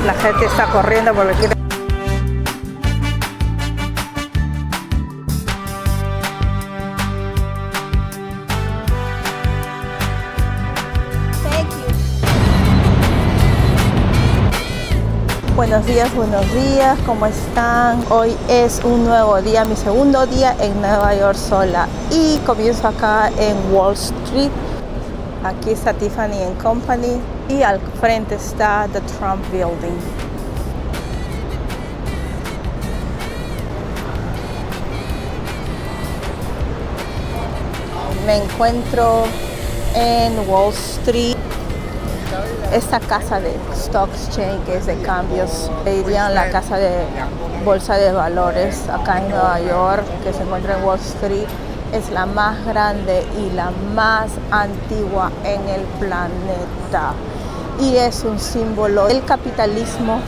La gente está corriendo porque quiere. Buenos días, ¿cómo están? Hoy es un nuevo día, mi segundo día en Nueva York sola y comienzo acá en Wall Street. Aquí está Tiffany & Company y al frente está The Trump Building. Me encuentro en Wall Street. Esta casa de Stock Exchange, que es de cambios, le dirían la casa de bolsa de valores acá en Nueva York, que se encuentra en Wall Street, es la más grande y la más antigua en el planeta. Y es un símbolo del capitalismo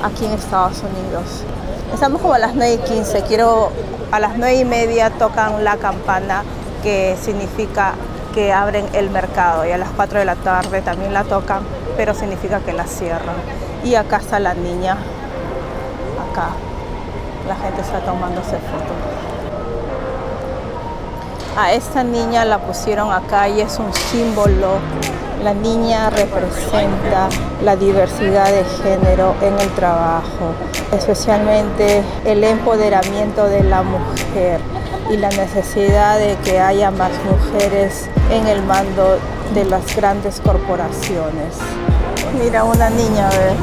aquí en Estados Unidos. Estamos como a las 9:15, a las 9:30 tocan la campana, que significa que abren el mercado, y a las 4 de la tarde también la tocan, pero significa que la cierran. Y acá está la niña, acá la gente está tomándose fotos. A esta niña la pusieron acá y es un símbolo. La niña representa la diversidad de género en el trabajo, especialmente el empoderamiento de la mujer y la necesidad de que haya más mujeres en el mando de las grandes corporaciones. Mira una niña, a ver.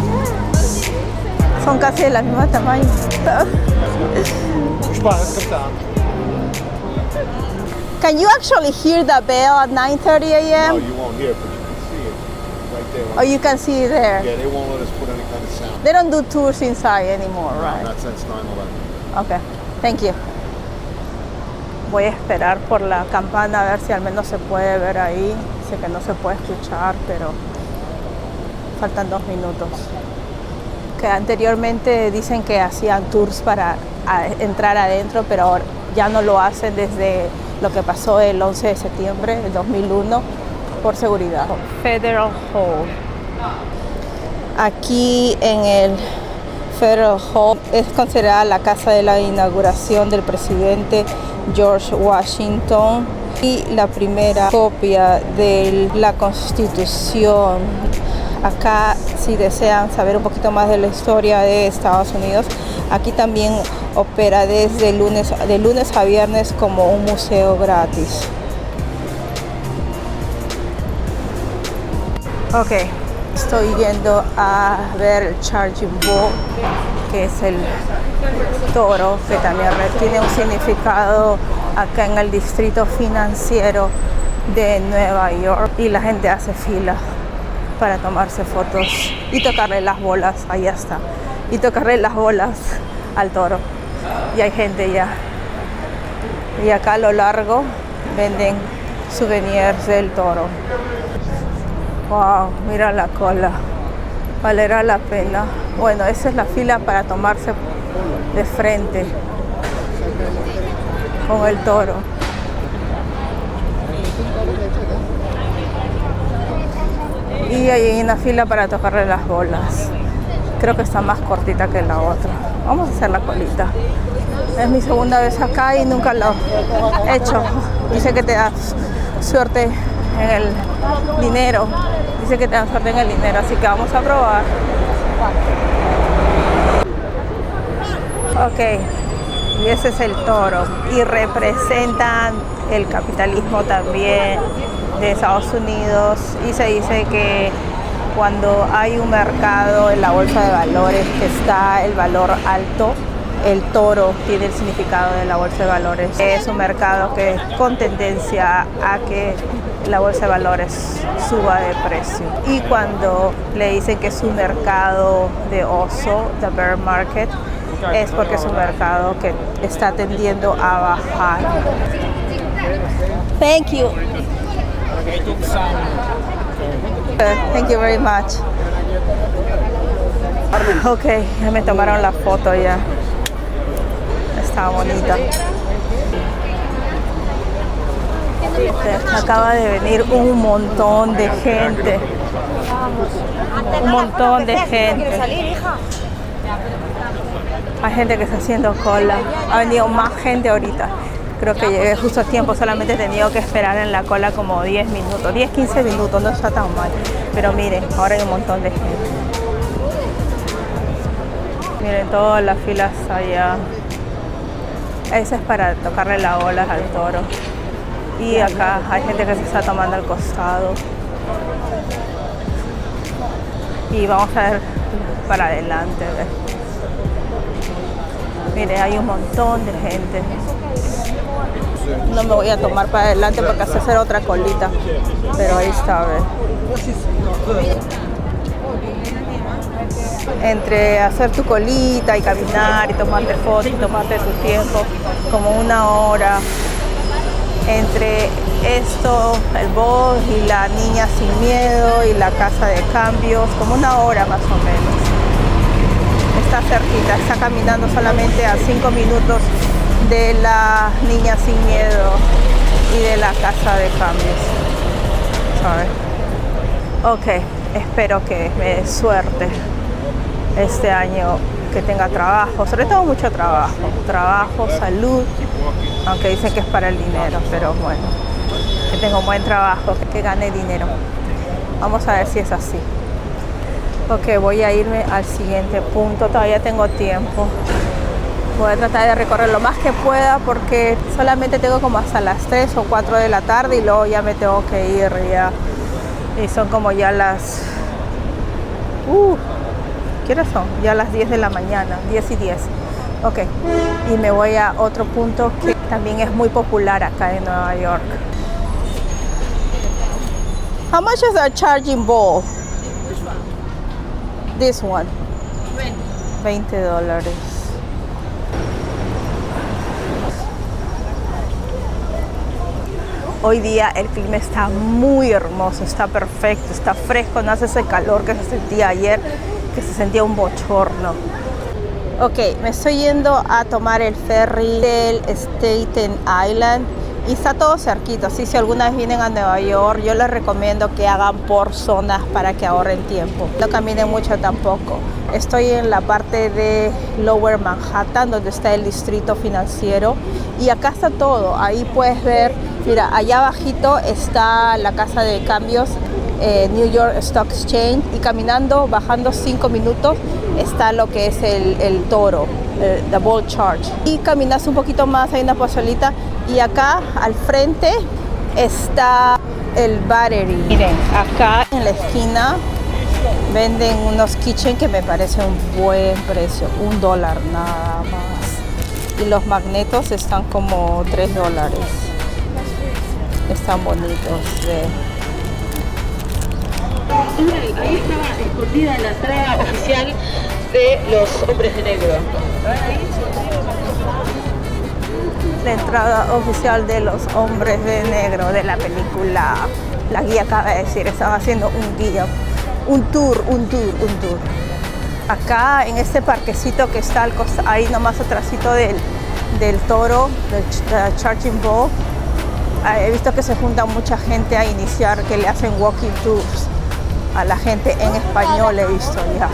Son casi de la misma tamaño. Can you actually hear the bell at 9:30 a.m.? No, you won't hear it, but you can see it right there. Oh, you can see it there. Yeah, they won't let us put any kind of sound. They don't do tours inside anymore, right? Not since 9/11. Okay, thank you. Voy a esperar por la campana a ver si al menos se puede ver ahí. Sé que no se puede escuchar, pero faltan 2 minutos. Que anteriormente dicen que hacían tours para entrar adentro, pero ahora ya no lo hacen desde lo que pasó el 11 de septiembre del 2001 por seguridad. Federal Hall. Aquí en el Federal Hall es considerada la casa de la inauguración del presidente George Washington y la primera copia de la Constitución. Acá, si desean saber un poquito más de la historia de Estados Unidos, aquí también opera de lunes a viernes como un museo gratis. Ok, estoy yendo a ver el Charging Bull, que es el toro, que también tiene un significado acá en el distrito financiero de Nueva York, y la gente hace fila para tomarse fotos y tocarle las bolas. Ahí está, y tocarle las bolas al toro, y hay gente ya. Y acá a lo largo venden souvenirs del toro. Wow, mira la cola, valerá la pena. Bueno, esa es la fila para tomarse de frente con el toro. Y hay una fila para tocarle las bolas. Creo que está más cortita que la otra. Vamos a hacer la colita. Es mi segunda vez acá y nunca lo he hecho. Dice que te da suerte en el dinero. Dice que te da suerte en el dinero, así que vamos a probar. Ok, y ese es el toro. Y representan el capitalismo también de Estados Unidos, y se dice que cuando hay un mercado en la bolsa de valores que está el valor alto, el toro tiene el significado de la bolsa de valores. Es un mercado que con tendencia a que la bolsa de valores suba de precio. Y cuando le dicen que es un mercado de oso, the bear market, es porque es un mercado que está tendiendo a bajar. Thank you. Thank you very much. Ok, ya me tomaron la foto ya. Está bonita. Acaba de venir un montón de gente. Un montón de gente. Hay gente que está haciendo cola. Ha venido más gente ahorita. Creo que llegué justo a tiempo. Solamente he tenido que esperar en la cola como 10 minutos. 10-15 minutos, no está tan mal. Pero miren, ahora hay un montón de gente. Miren todas las filas allá. Ese es para tocarle las olas al toro. Y acá hay gente que se está tomando al costado. Y vamos a ver para adelante. ¿Ves? Mire, hay un montón de gente. No me voy a tomar para adelante porque hacer otra colita. Pero ahí está, ¿ves? Entre hacer tu colita y caminar y tomarte fotos y tomarte tu tiempo, como 1 hora. Entre esto, el bus y la niña sin miedo y la casa de cambios, como 1 hora más o menos. Está cerquita, está caminando solamente a 5 minutos de la niña sin miedo y de la casa de cambios. ¿Sabes? Ok, espero que me dé suerte este año, que tenga trabajo, sobre todo mucho trabajo, salud, aunque dicen que es para el dinero, pero bueno, que tenga un buen trabajo, que gane dinero. Vamos a ver si es así. Ok, voy a irme al siguiente punto, todavía tengo tiempo. Voy a tratar de recorrer lo más que pueda porque solamente tengo como hasta las 3 o 4 de la tarde y luego ya me tengo que ir ya. Y son como ya las... ¿qué horas son? Ya las 10 de la mañana, 10:10. Ok, y me voy a otro punto que también es muy popular acá en Nueva York. How much is a charging ball? This one. $20. Hoy día el clima está muy hermoso, está perfecto, está fresco, no hace ese calor que se sentía ayer, que se sentía un bochorno. Ok, me estoy yendo a tomar el ferry del Staten Island y está todo cerquito, así si alguna vez vienen a Nueva York, yo les recomiendo que hagan por zonas para que ahorren tiempo. No caminen mucho tampoco. Estoy en la parte de Lower Manhattan, donde está el distrito financiero, y acá está todo. Ahí puedes ver, mira, allá abajito está la casa de cambios, New York Stock Exchange, y caminando, bajando 5 minutos, está lo que es el toro, the bull charge. Y caminas un poquito más, hay una pozolita, y acá al frente está el Battery. Miren, acá en la esquina venden unos kitchen que me parece un buen precio, $1 nada más. Y los magnetos están como $3. Están bonitos. Ahí estaba escondida la entrada oficial de los hombres de negro. La entrada oficial de los hombres de negro de la película. La guía acaba de decir, estaba haciendo un guía, un tour. Acá en este parquecito que está ahí nomás atrásito del toro, del Charging Bull, he visto que se junta mucha gente a iniciar, que le hacen walking tours a la gente en español, he visto ya.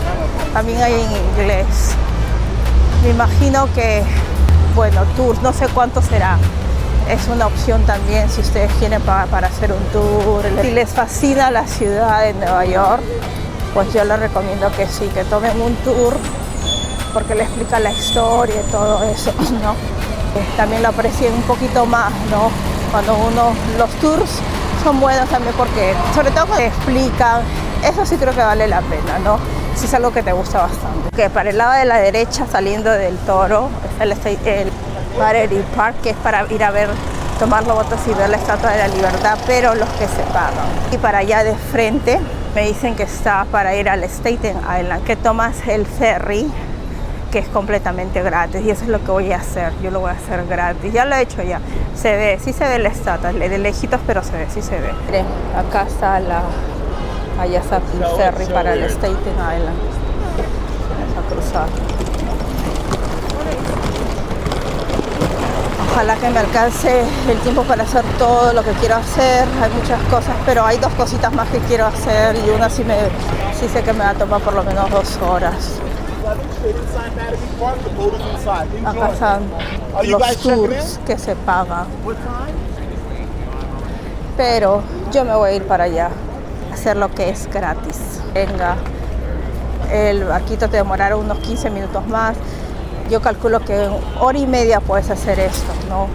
También hay en inglés. Me imagino que, bueno, tours, no sé cuánto será. Es una opción también si ustedes quieren pagar para hacer un tour. Si les fascina la ciudad de Nueva York, pues yo les recomiendo que sí, que tomen un tour, porque le explica la historia y todo eso, ¿no? También lo aprecien un poquito más, ¿no? Cuando los tours son buenos también porque, sobre todo cuando explican, eso sí creo que vale la pena, ¿no? Si es algo que te gusta bastante. Que para el lado de la derecha, saliendo del toro, está el Battery Park, que es para ir a ver, tomar las fotos y ver la Estatua de la Libertad, pero los que se pagan. Y para allá de frente me dicen que está para ir al Staten Island, que tomas el ferry, que es completamente gratis, y eso es lo que voy a hacer. Yo lo voy a hacer gratis, ya lo he hecho ya. Se ve, sí se ve la estatua, de lejitos, pero se ve, sí se ve. Miren, acá está allá está el ferry para el Staten Island. Vamos a cruzar. Ojalá que me alcance el tiempo para hacer todo lo que quiero hacer. Hay muchas cosas, pero hay 2 cositas más que quiero hacer y una sí sé que me va a tomar por lo menos 2 horas. Acá están los tours que se pagan. Pero yo me voy a ir para allá a hacer lo que es gratis. Venga, el barquito te demorará unos 15 minutos más. Yo calculo que en hora y media puedes hacer esto, ¿no?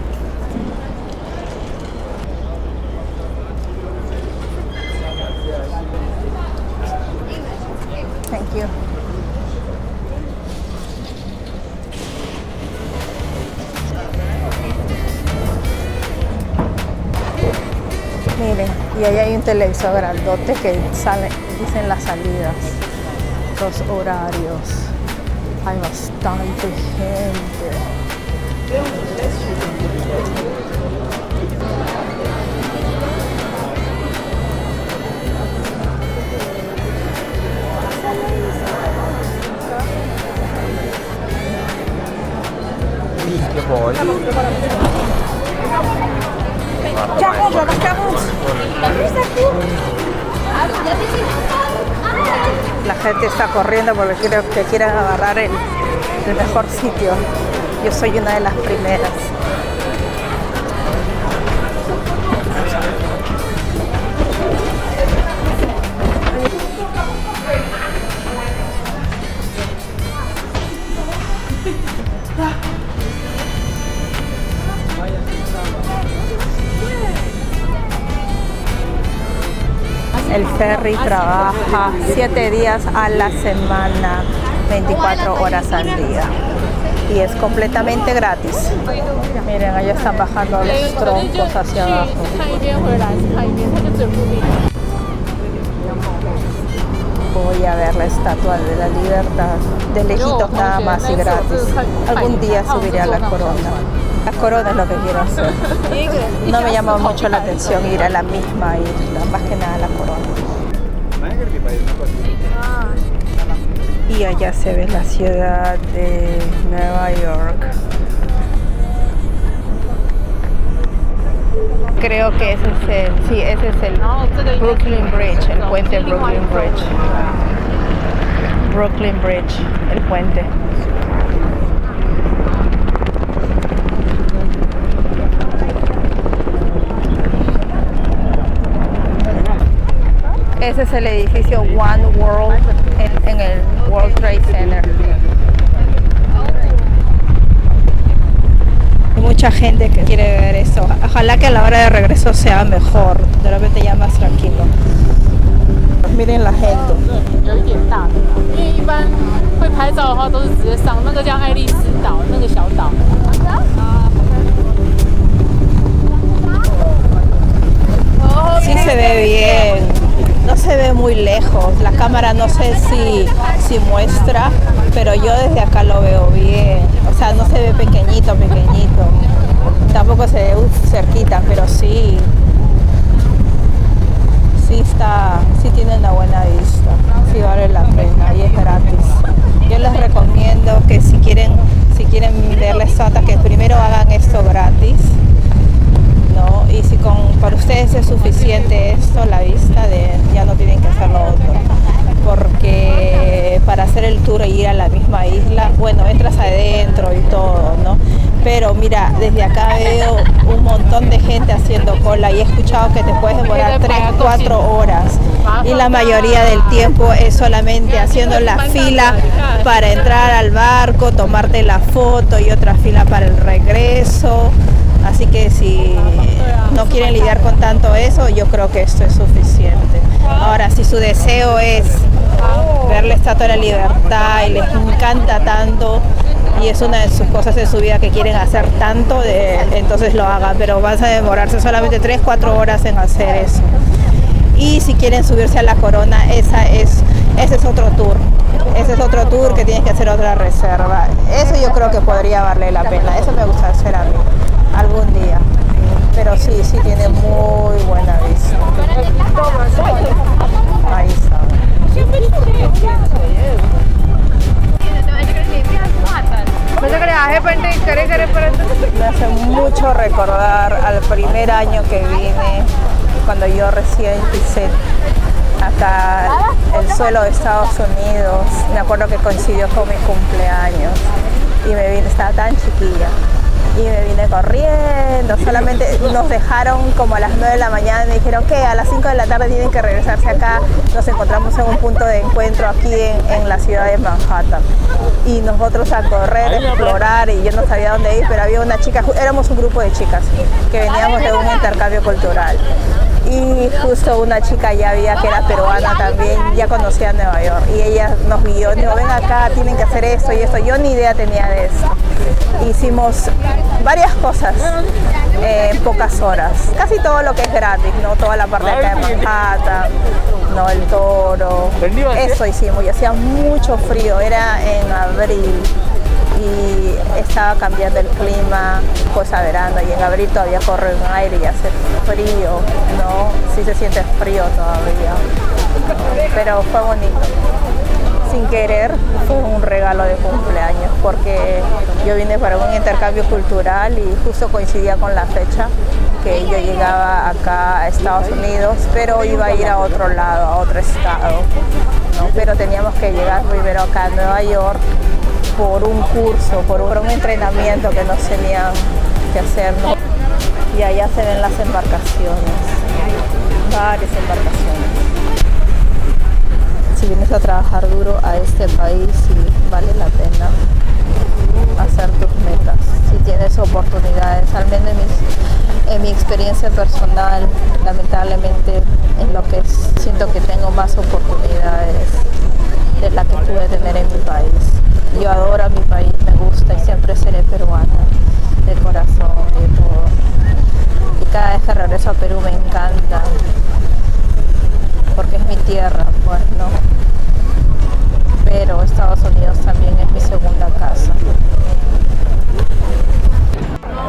Thank you. Miren, y ahí hay un televisor grandote que dicen las salidas, los horarios. Hay bastante gente. La gente está corriendo porque quieren agarrar el mejor sitio. Yo soy una de las primeras. El ferry trabaja 7 días a la semana, 24 horas al día. Y es completamente gratis. Miren, allá están bajando los troncos hacia abajo. Voy a ver la Estatua de la Libertad, de lejitos nada más y gratis. Algún día subiré a la Corona. La Corona es lo que quiero hacer. No me llama mucho la atención ir a la misma isla, más que nada a la Corona. Y allá se ve la ciudad de Nueva York. Creo que ese es el Brooklyn Bridge, el puente Brooklyn Bridge. Brooklyn Bridge, el puente. Ese es el edificio One World en el World Trade Center. Hay mucha gente que quiere ver eso. Ojalá que a la hora de regreso sea mejor, de repente ya más tranquilo. Miren la gente. Sí se ve bien. No se ve muy lejos, la cámara no sé si muestra, pero yo desde acá lo veo bien. O sea, no se ve pequeñito, tampoco se ve cerquita, pero sí tiene una buena vista, sí vale la pena y es gratis. Yo les recomiendo que si quieren ver la estatua, que primero hagan esto gratis, ¿no? Y si para ustedes es suficiente esto, la vista, ya no tienen que hacer lo otro, porque para hacer el tour e ir a la misma isla, bueno, entras adentro y todo, ¿no? Pero mira, desde acá veo un montón de gente haciendo cola y he escuchado que te puedes demorar 3-4 horas y la mayoría del tiempo es solamente haciendo la fila para entrar al barco, tomarte la foto y otra fila para el regreso. Así que si no quieren lidiar con tanto eso, yo creo que esto es suficiente. Ahora, si su deseo es ver la Estatua de la Libertad y les encanta tanto y es una de sus cosas en su vida que quieren hacer tanto, entonces lo hagan, pero van a demorarse solamente 3-4 horas en hacer eso. Y si quieren subirse a la Corona, ese es otro tour. Ese es otro tour que tienes que hacer otra reserva. Eso yo creo que podría valer la pena. Eso me gusta hacer a mí algún día. Pero sí tiene muy buena vista. Ahí está. Me hace hecho recordar al primer año que vine, cuando yo recién pisé acá el suelo de Estados Unidos. Me acuerdo que coincidió con mi cumpleaños y me vine, estaba tan chiquilla. Y me vine corriendo, solamente nos dejaron como a las 9 de la mañana, me dijeron que a las 5 de la tarde tienen que regresarse acá. Nos encontramos en un punto de encuentro aquí en la ciudad de Manhattan. Y nosotros a correr, a explorar, y yo no sabía dónde ir, pero había una chica, éramos un grupo de chicas que veníamos de un intercambio cultural. Y justo una chica ya había que era peruana también, ya conocía Nueva York, y ella nos guió, dijo, ven acá, tienen que hacer esto y esto. Yo ni idea tenía de eso. Hicimos varias cosas en pocas horas, casi todo lo que es gratis, ¿no? Toda la parte de acá de Manhattan, ¿no? El Toro, eso hicimos, y hacía mucho frío, era en abril y estaba cambiando el clima, pues a verano, y en abril todavía corre un aire y hace frío, ¿no? Sí se siente frío todavía, pero fue bonito. Sin querer, fue un regalo de cumpleaños, porque yo vine para un intercambio cultural y justo coincidía con la fecha que yo llegaba acá a Estados Unidos, pero iba a ir a otro lado, a otro estado, ¿no? Pero teníamos que llegar primero acá a Nueva York por un curso, por un entrenamiento que nos tenían que hacer, ¿no? Y allá se ven las embarcaciones, varias embarcaciones. Si vienes a trabajar duro a este país, sí, vale la pena hacer tus metas. Si tienes oportunidades, al menos en mi experiencia personal, lamentablemente en lo que siento que tengo más oportunidades de las que pude tener en mi país. Yo adoro a mi país, me gusta y siempre seré peruana, de corazón y de todo. Y cada vez que regreso a Perú me encanta, porque es mi tierra, pues, ¿no? Pero Estados Unidos también es mi segunda casa.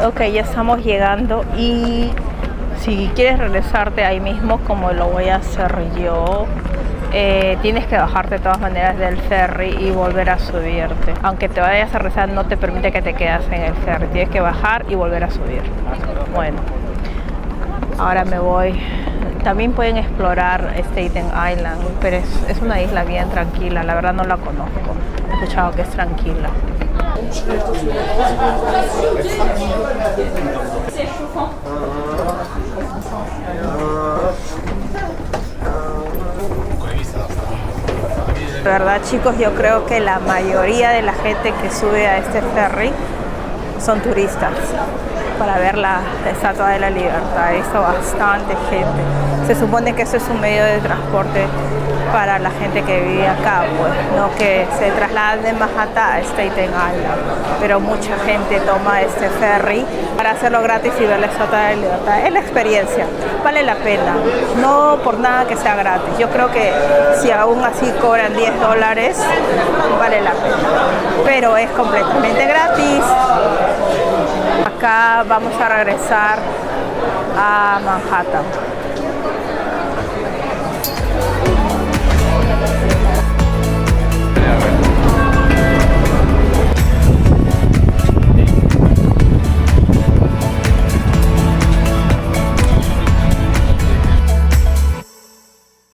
Ok, ya estamos llegando, y si quieres regresarte ahí mismo, como lo voy a hacer yo, tienes que bajarte de todas maneras del ferry y volver a subirte. Aunque te vayas a regresar, no te permite que te quedes en el ferry, tienes que bajar y volver a subir. Bueno, ahora me voy. También pueden explorar Staten Island, pero es una isla bien tranquila, la verdad no la conozco, he escuchado que es tranquila. De verdad, chicos, yo creo que la mayoría de la gente que sube a este ferry son turistas para ver la Estatua de la Libertad. He visto bastante gente. Se supone que eso es un medio de transporte para la gente que vive acá, pues, no que se traslada de Manhattan a Staten Island, pero mucha gente toma este ferry para hacerlo gratis y ver la Estatua de la Libertad. Es la experiencia, vale la pena, no por nada que sea gratis. Yo creo que si aún así cobran $10, vale la pena, pero es completamente gratis. Acá vamos a regresar a Manhattan.